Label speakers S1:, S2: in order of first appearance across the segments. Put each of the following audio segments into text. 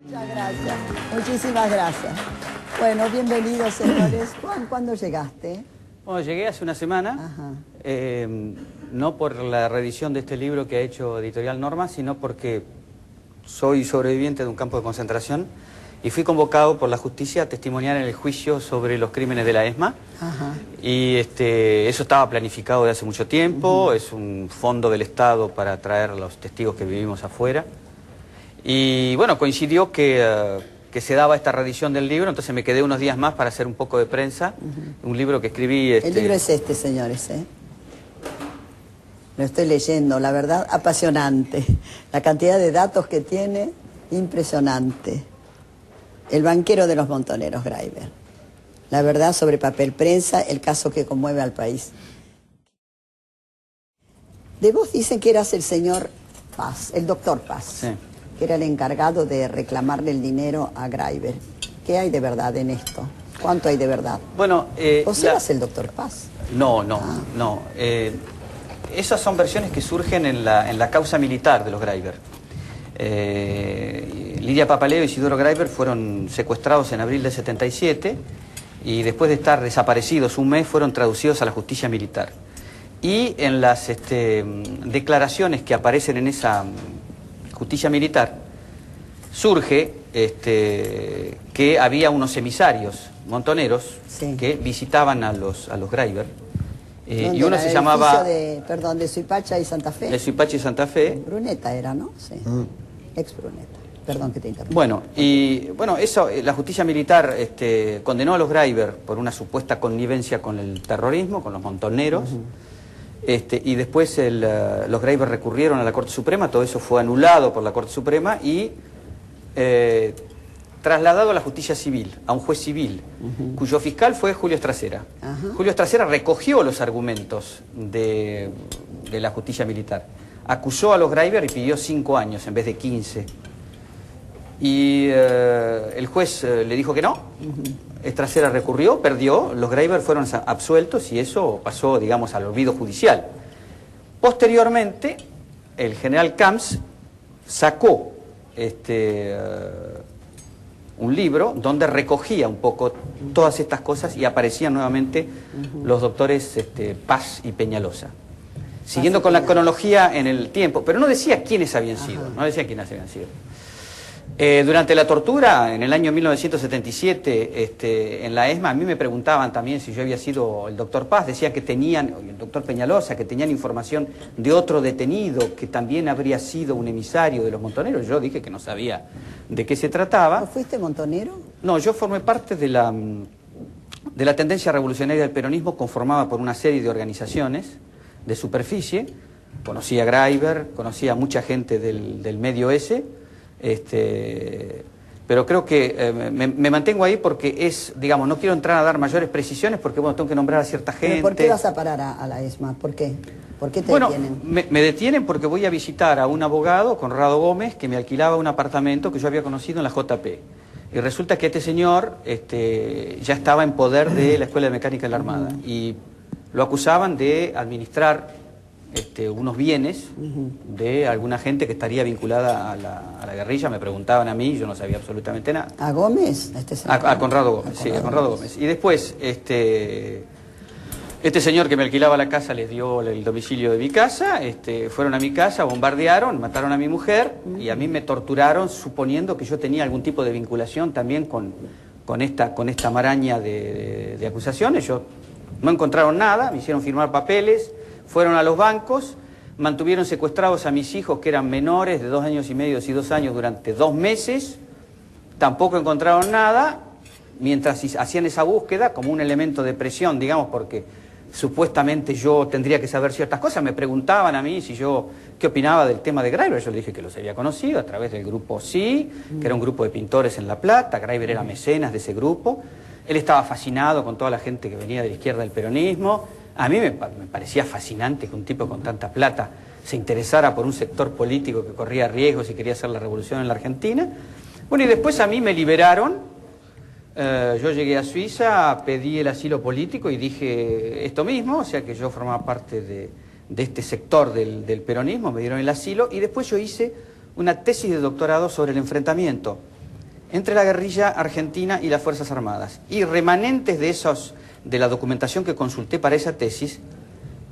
S1: Muchas gracias, muchísimas gracias. Bueno, bienvenidos, señores. Juan, ¿cuándo llegaste?
S2: Bueno, llegué hace una semana, no por la reedición de este libro que ha hecho Editorial Norma, sino porque soy sobreviviente de un campo de concentración y fui convocado por la justicia a testimoniar en el juicio sobre los crímenes de la ESMA. Y eso estaba planificado de hace mucho tiempo, es un fondo del Estado para atraer a los testigos que vivimos afuera. Y bueno, coincidió que se daba esta reedición del libro, entonces me quedé unos días más para hacer un poco de prensa. Un libro que escribí...
S1: El libro es este, señores, ¿eh? Lo estoy leyendo, la verdad, apasionante. La cantidad de datos que tiene, impresionante. El banquero de los montoneros, Graiber. La verdad, sobre papel prensa, el caso que conmueve al país. De vos dicen que eras el señor Paz, el doctor Paz.
S2: Sí.
S1: Que era el encargado de reclamarle el dinero a Graiber. ¿Qué hay de verdad en esto? ¿Cuánto hay de verdad?
S2: Bueno,
S1: ¿Vos eras el doctor Paz?
S2: No. Esas son versiones que surgen en la causa militar de los Graiber. Lidia Papaleo y Isidoro Graiber fueron secuestrados en abril del 77 y después de estar desaparecidos un mes fueron traducidos a la justicia militar. Y en las declaraciones que aparecen en esa justicia militar surge que había unos emisarios montoneros que visitaban a los Graiber. Y uno se llamaba...
S1: de Suipacha y Santa Fe.
S2: De Suipacha y Santa Fe.
S1: Bruneta era, ¿no? Sí. Ex Bruneta. Perdón que te interrumpa.
S2: Bueno, eso, la justicia militar condenó a los Graiber por una supuesta connivencia con el terrorismo, con los montoneros. Y después los Graiber recurrieron a la Corte Suprema, todo eso fue anulado por la Corte Suprema y trasladado a la justicia civil, a un juez civil, cuyo fiscal fue Julio Estracera. Julio Estracera recogió los argumentos de la justicia militar, acusó a los Graiber y pidió 5 años en vez de 15. Y el juez le dijo que no. Estracera recurrió, perdió, los Graiber fueron absueltos y eso pasó, digamos, al olvido judicial. Posteriormente, el general Camps sacó un libro donde recogía un poco todas estas cosas y aparecían nuevamente los doctores Paz y Peñalosa. Siguiendo con la cronología en el tiempo, pero no decía quiénes habían sido, durante la tortura, en el año 1977, en la ESMA, a mí me preguntaban también si yo había sido el doctor Paz, decía que tenían, el doctor Peñalosa, que tenían información de otro detenido que también habría sido un emisario de los montoneros. Yo dije que no sabía de qué se trataba.
S1: ¿No fuiste montonero?
S2: No, yo formé parte de la tendencia revolucionaria del peronismo, conformada por una serie de organizaciones de superficie. Conocí a Graiber, conocí a mucha gente del medio ese. Pero creo que me mantengo ahí porque es, digamos, no quiero entrar a dar mayores precisiones porque, bueno, tengo que nombrar a cierta gente.
S1: ¿Pero por qué vas a parar a la ESMA? ¿Por qué? ¿Por qué te detienen?
S2: Me detienen porque voy a visitar a un abogado, Conrado Gómez, que me alquilaba un apartamento que yo había conocido en la JP. Y resulta que este señor ya estaba en poder de la Escuela de Mecánica de la Armada y lo acusaban de administrar unos bienes de alguna gente que estaría vinculada a la guerrilla. Me preguntaban a mí, yo no sabía absolutamente nada.
S1: ¿A Gómez?
S2: A Conrado Gómez, sí, a Conrado Gómez. Y después, este señor que me alquilaba la casa les dio el domicilio de mi casa, fueron a mi casa, bombardearon, mataron a mi mujer y a mí me torturaron suponiendo que yo tenía algún tipo de vinculación también con esta maraña de acusaciones. No encontraron nada, me hicieron firmar papeles. Fueron a los bancos, mantuvieron secuestrados a mis hijos que eran menores de 2 años y medio y 2 años durante 2 meses, tampoco encontraron nada, mientras hacían esa búsqueda como un elemento de presión, digamos, porque supuestamente yo tendría que saber ciertas cosas. Me preguntaban a mí qué opinaba del tema de Graiber. Yo le dije que los había conocido a través del grupo Sí, que era un grupo de pintores en La Plata. Graiber era mecenas de ese grupo. Él estaba fascinado con toda la gente que venía de la izquierda del peronismo. A mí me parecía fascinante que un tipo con tanta plata se interesara por un sector político que corría riesgos y quería hacer la revolución en la Argentina. Bueno, y después a mí me liberaron. Yo llegué a Suiza, pedí el asilo político y dije esto mismo, o sea que yo formaba parte de este sector del peronismo, me dieron el asilo y después yo hice una tesis de doctorado sobre el enfrentamiento entre la guerrilla argentina y las Fuerzas Armadas. Y remanentes de la documentación que consulté para esa tesis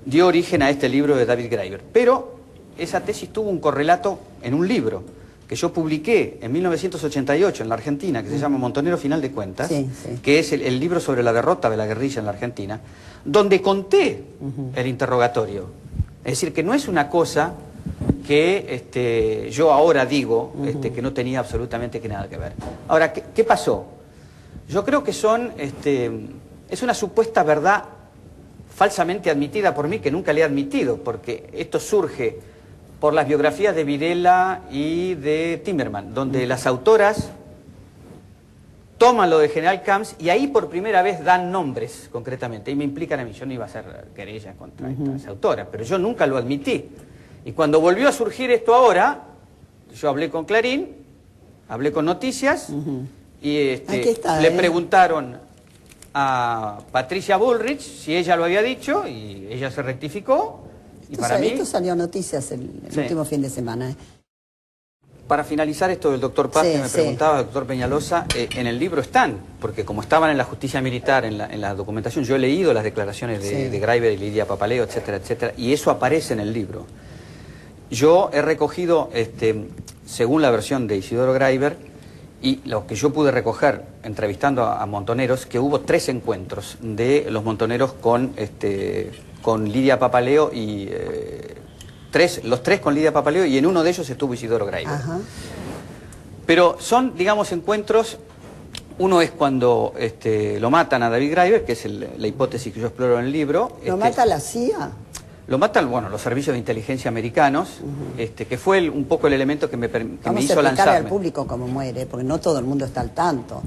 S2: dio origen a este libro de David Graeber. Pero esa tesis tuvo un correlato en un libro que yo publiqué en 1988 en la Argentina, que se llama Montonero Final de Cuentas, que es el libro sobre la derrota de la guerrilla en la Argentina, donde conté el interrogatorio. Es decir, que no es una cosa que yo ahora digo que no tenía absolutamente nada que ver. Ahora, ¿qué pasó? Yo creo que es una supuesta verdad falsamente admitida por mí, que nunca le he admitido, porque esto surge por las biografías de Videla y de Timerman, donde las autoras toman lo de General Camps y ahí por primera vez dan nombres concretamente, y me implican a mí. Yo no iba a hacer querella contra esa autora, pero yo nunca lo admití. Y cuando volvió a surgir esto ahora, yo hablé con Clarín, hablé con Noticias, y le preguntaron a Patricia Bullrich si ella lo había dicho, y ella se rectificó. Y para mí,
S1: esto salió a Noticias el último fin de semana.
S2: Para finalizar esto del doctor Paz, que me preguntaba, el doctor Peñalosa, en el libro están, porque como estaban en la justicia militar, en la documentación, yo he leído las declaraciones de Graeber y Lidia Papaleo, etcétera, etcétera, y eso aparece en el libro. Yo he recogido, según la versión de Isidoro Graeber, y lo que yo pude recoger entrevistando a montoneros, que hubo 3 encuentros de los montoneros con Lidia Papaleo y... los 3 con Lidia Papaleo, y en uno de ellos estuvo Isidoro Graeber. Pero son, digamos, encuentros. Uno es cuando lo matan a David Graeber, que es la hipótesis que yo exploro en el libro.
S1: ¿Lo mata la CIA?
S2: Lo matan, bueno, los servicios de inteligencia americanos, que fue un poco el elemento que me hizo lanzarme.
S1: Vamos a explicarle al público cómo muere, porque no todo el mundo está al tanto.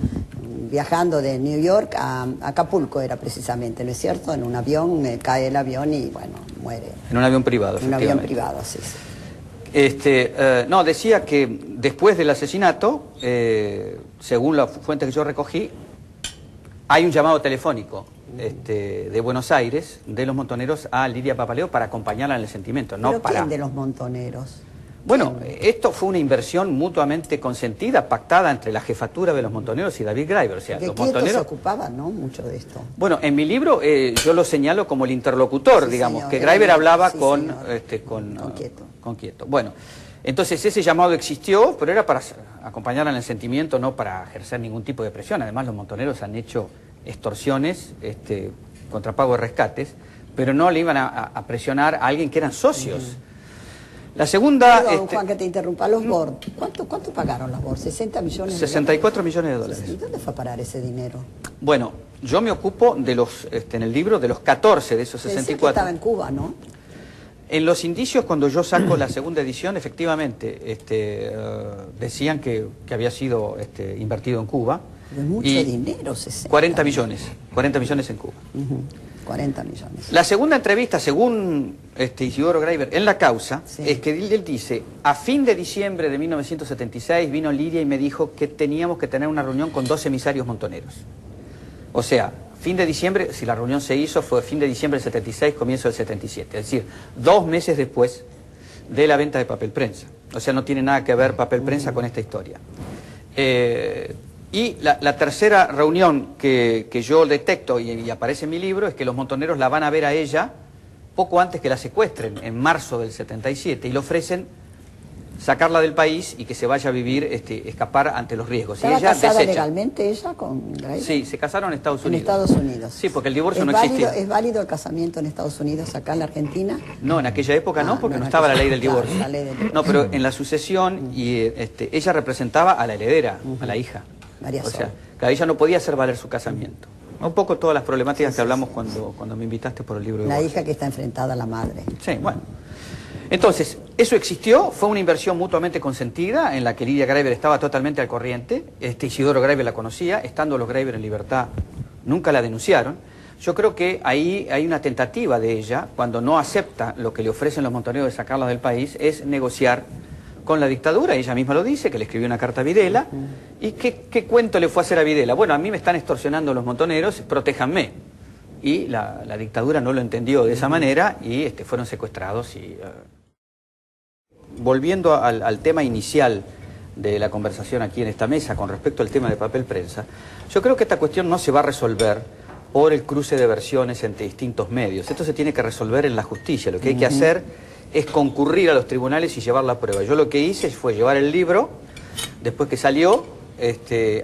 S1: Viajando de New York a Acapulco era precisamente, ¿no es cierto? En un avión, cae el avión y, bueno, muere.
S2: En un avión privado,
S1: En un avión privado, sí.
S2: No, decía que después del asesinato, según la fuente que yo recogí, hay un llamado telefónico de Buenos Aires, de los montoneros, a Lidia Papaleo para acompañarla en el sentimiento.
S1: ¿Pero quién de los montoneros?
S2: Bueno, esto fue una inversión mutuamente consentida, pactada entre la jefatura de los montoneros y David Graeber. O sea, los montoneros
S1: se ocupaban, ¿no?, mucho de esto.
S2: Bueno, en mi libro yo lo señalo como el interlocutor, digamos, señor, que Graeber hablaba con Quieto. Bueno, entonces ese llamado existió, pero era para acompañarla en el sentimiento, no para ejercer ningún tipo de presión. Además, los montoneros han hecho extorsiones contra pago de rescates, pero no le iban a presionar a alguien que eran socios. La segunda...
S1: Perdón, Juan, que te interrumpa, los BOR. ¿Cuánto pagaron los BOR? ¿60 millones?
S2: 64 millones de dólares.
S1: ¿Y dónde fue a parar ese dinero?
S2: Bueno, yo me ocupo de los, en el libro, de los 14 de esos 64.
S1: Que estaba en Cuba, ¿no?
S2: En los indicios, cuando yo saco la segunda edición, efectivamente, decían que había sido invertido en Cuba.
S1: Pero es mucho dinero, 60.
S2: 40 millones en Cuba.
S1: 40 millones.
S2: La segunda entrevista, según Isidoro Graeber, en la causa, es que él dice, a fin de diciembre de 1976 vino Lidia y me dijo que teníamos que tener una reunión con 2 emisarios montoneros. O sea, fin de diciembre, si la reunión se hizo, fue fin de diciembre del 76, comienzo del 77. Es decir, 2 meses después de la venta de papel prensa. O sea, no tiene nada que ver papel prensa con esta historia. Y la tercera reunión que yo detecto y aparece en mi libro es que los montoneros la van a ver a ella poco antes que la secuestren, en marzo del 77, y le ofrecen sacarla del país y que se vaya a vivir, escapar ante los riesgos.
S1: ¿Estaba
S2: y ella
S1: casada
S2: desecha.
S1: Legalmente ella con Graeber?
S2: Sí, se casaron en Estados Unidos.
S1: En Estados Unidos.
S2: Sí, porque el divorcio no existía.
S1: ¿Es válido el casamiento en Estados Unidos, acá en la Argentina?
S2: No, en aquella época no, porque no estaba la ley del divorcio.
S1: Claro, la ley del divorcio.
S2: No, pero en la sucesión, y ella representaba a la heredera, a la hija.
S1: María
S2: O sea, que ella no podía hacer valer su casamiento. Un poco todas las problemáticas que hablamos cuando me invitaste por el libro de
S1: La
S2: Borges.
S1: hija que está enfrentada a la madre.
S2: Sí, bueno. Entonces, eso existió, fue una inversión mutuamente consentida en la que Lidia Graeber estaba totalmente al corriente. Isidoro Graeber la conocía, estando los Graeber en libertad, nunca la denunciaron. Yo creo que ahí hay una tentativa de ella, cuando no acepta lo que le ofrecen los montoneros de sacarla del país, es negociar con la dictadura. Ella misma lo dice, que le escribió una carta a Videla. ¿Y qué cuento le fue a hacer a Videla? Bueno, a mí me están extorsionando los montoneros, protéjanme. Y la dictadura no lo entendió de esa manera y fueron secuestrados. Y volviendo al tema inicial de la conversación aquí en esta mesa con respecto al tema de papel prensa, yo creo que esta cuestión no se va a resolver por el cruce de versiones entre distintos medios. Esto se tiene que resolver en la justicia. Lo que hay que hacer es concurrir a los tribunales y llevar la prueba. Yo lo que hice fue llevar el libro, después que salió,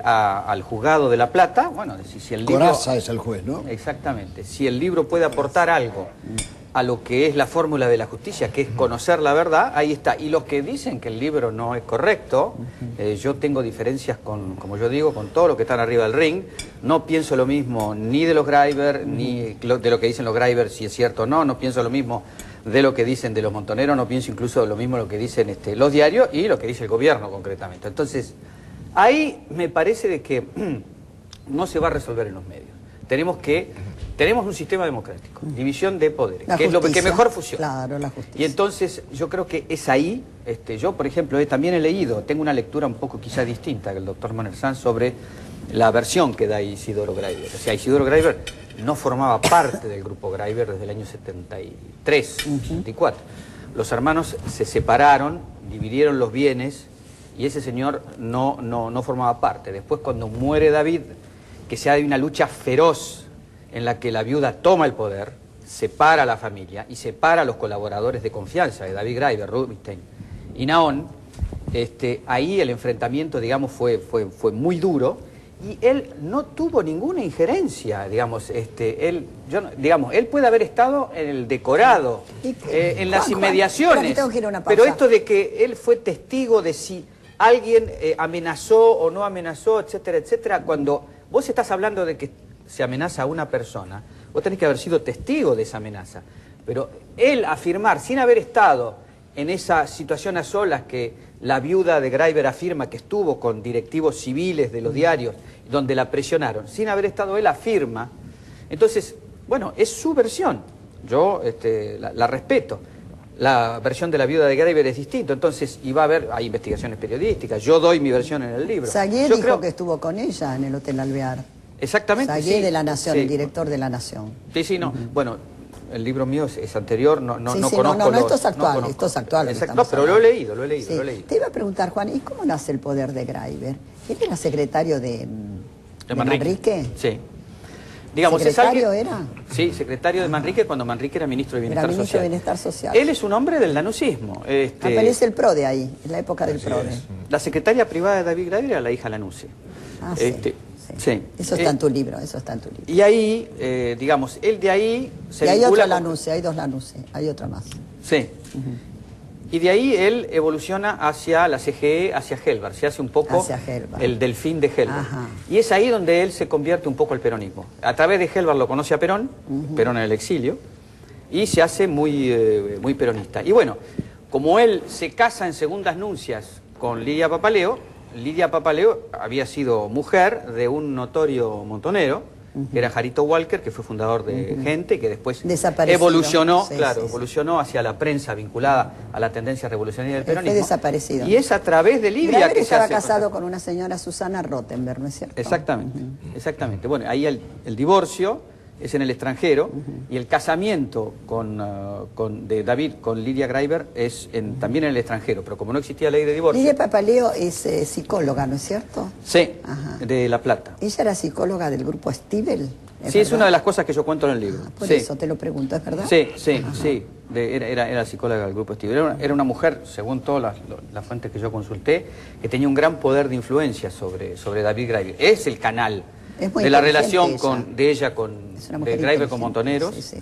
S2: al juzgado de La Plata. Bueno, si el libro...
S3: Corazza es el juez, ¿no?
S2: Exactamente. Si el libro puede aportar algo a lo que es la fórmula de la justicia, que es conocer la verdad, ahí está. Y los que dicen que el libro no es correcto, yo tengo diferencias con, como yo digo, con todos los que están arriba del ring. No pienso lo mismo ni de los Greiber, ni de lo que dicen los Greiber, si es cierto o no. No pienso lo mismo de lo que dicen de los Montoneros, no pienso incluso lo mismo lo que dicen los diarios y lo que dice el gobierno concretamente. Entonces, ahí me parece de que no se va a resolver en los medios. Tenemos un sistema democrático, división de poderes, que es lo que mejor funciona.
S1: Claro, la justicia.
S2: Y entonces yo creo que es ahí, yo por ejemplo también he leído, tengo una lectura un poco quizá distinta que el doctor Manuel Sanz sobre la versión que da Isidoro Greiber. O sea, Isidoro Greiber no formaba parte del grupo Greiber desde el año 73, 74. Los hermanos se separaron, dividieron los bienes y ese señor no formaba parte. Después cuando muere David, que se hay una lucha feroz en la que la viuda toma el poder, separa a la familia y separa a los colaboradores de confianza de David Greiber, Rubinstein y Naón, ahí el enfrentamiento, digamos, fue muy duro y él no tuvo ninguna injerencia, digamos, él puede haber estado en el decorado, en las inmediaciones, pero esto de que él fue testigo de si alguien amenazó o no amenazó, etcétera, etcétera, cuando vos estás hablando de que se amenaza a una persona, vos tenés que haber sido testigo de esa amenaza. Pero él afirmar, sin haber estado en esa situación a solas que la viuda de Greiber afirma que estuvo con directivos civiles de los diarios, donde la presionaron, sin haber estado él afirma, entonces, bueno, es su versión, yo la respeto. La versión de la viuda de Greiber es distinta, entonces hay investigaciones periodísticas, yo doy mi versión en el libro.
S1: Saguier dijo que estuvo con ella en el Hotel Alvear.
S2: Exactamente.
S1: Saguier de La Nación, el director de La Nación.
S2: Sí, no. Bueno, el libro mío es anterior, no conozco
S1: No, esto es actual, esto es actual.
S2: Exacto, pero lo he leído.
S1: Te iba a preguntar, Juan, ¿y cómo nace el poder de Greiber? ¿Él era secretario de Manrique?
S2: Sí. Digamos,
S1: ¿Secretario era?
S2: Sí, secretario de Manrique cuando Manrique era ministro de Bienestar
S1: Social.
S2: Social.
S1: De Bienestar Social.
S2: Él es un hombre del lanusismo.
S1: Aparece el PRODE ahí, en la época del PRODE.
S2: La secretaria privada de David Greiber era la hija Lanusse.
S1: Ah, sí.
S2: Sí.
S1: Eso está en tu libro,
S2: Y ahí, digamos, él de ahí se
S1: vincula... Y hay otro
S2: Lanusse,
S1: hay dos Lanusse, hay otra más.
S2: Sí. Y de ahí él evoluciona hacia la CGE, hacia Helbar, se hace un poco el delfín de Helbar. Ajá. Y es ahí donde él se convierte un poco al peronismo. A través de Helbar lo conoce a Perón, Perón en el exilio, y se hace muy peronista. Y bueno, como él se casa en segundas nupcias con Lidia Papaleo había sido mujer de un notorio montonero, que era Jarito Walker, que fue fundador de Gente, que después evolucionó, evolucionó hacia la prensa vinculada a la tendencia revolucionaria del peronismo.
S1: Fue desaparecido.
S2: Y es a través de Lidia
S1: que
S2: se hace...
S1: estaba casado con una señora Susana Rottenberg, ¿no es cierto?
S2: Exactamente, exactamente. Bueno, ahí el divorcio es en el extranjero y el casamiento de David con Lidia Greiber es también en el extranjero, pero como no existía ley de divorcio...
S1: Lidia Papaleo es psicóloga, ¿no es cierto?
S2: Sí, de La Plata.
S1: ¿Ella era psicóloga del grupo Stiebel?
S2: Sí, es una de las cosas que yo cuento en el libro.
S1: Por eso te lo pregunto, ¿es verdad?
S2: Sí. Era psicóloga del grupo Stiebel. Era una mujer, según todas las fuentes que yo consulté, que tenía un gran poder de influencia sobre David Greiber. Es el canal de la relación de ella con Greiber con Montoneros.
S1: Sí.